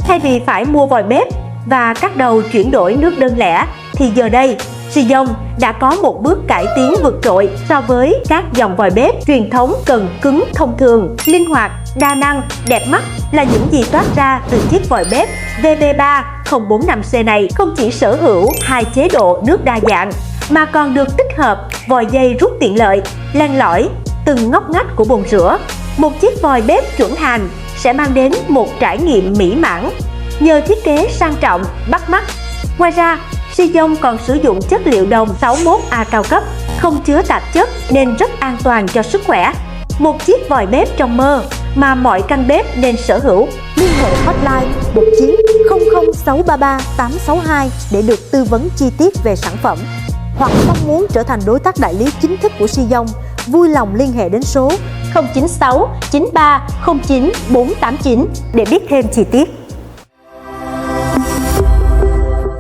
Thay vì phải mua vòi bếp và các đầu chuyển đổi nước đơn lẻ, thì giờ đây Sejong đã có một bước cải tiến vượt trội so với các dòng vòi bếp truyền thống cần cứng thông thường. Linh hoạt, đa năng, đẹp mắt là những gì toát ra từ chiếc vòi bếp VB3 045C này. Không chỉ sở hữu hai chế độ nước đa dạng mà còn được tích hợp vòi dây rút tiện lợi, len lỏi từng ngóc ngách của bồn rửa. Một chiếc vòi bếp chuẩn hàng sẽ mang đến một trải nghiệm mỹ mãn nhờ thiết kế sang trọng, bắt mắt. Ngoài ra, Sejong còn sử dụng chất liệu đồng 61A cao cấp, không chứa tạp chất nên rất an toàn cho sức khỏe. Một chiếc vòi bếp trong mơ mà mọi căn bếp nên sở hữu. Liên hệ hotline 19 00 633 862 để được tư vấn chi tiết về sản phẩm. Hoặc mong muốn trở thành đối tác đại lý chính thức của Sejong, vui lòng liên hệ đến số 096 93 09 489 để biết thêm chi tiết.